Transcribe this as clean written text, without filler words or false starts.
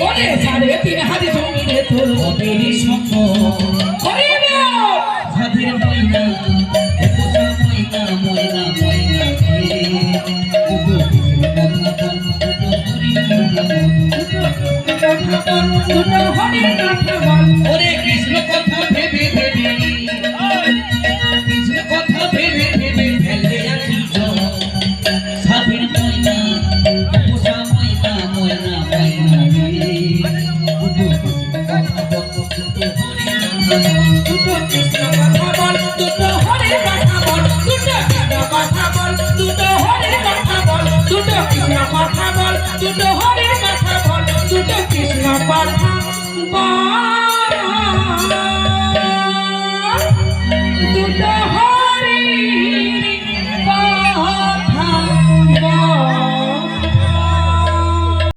ওরে 3.5 হাত জমিনে তোর অবেরি স্বপ্ন করে না সাধের ময়না পোষা ময়না ময়না ময়না ওরে কৃষ্ণ কথা ভেবে ভেবে কৃষ্ণ কথা ভেবে ভেবে ফেলে আছি সাধের ময়না পোষা ময়না ময়না ময়না দুটো কৃষ্ণ কথা বল দুটো হরে কথা বল দুটো কৃষ্ণ কথা বল দুটো হরে কথা বল দুটো কৃষ্ণ কথা বল দুটো হরে কথা বল দুটো কৃষ্ণ কথা বল দুটো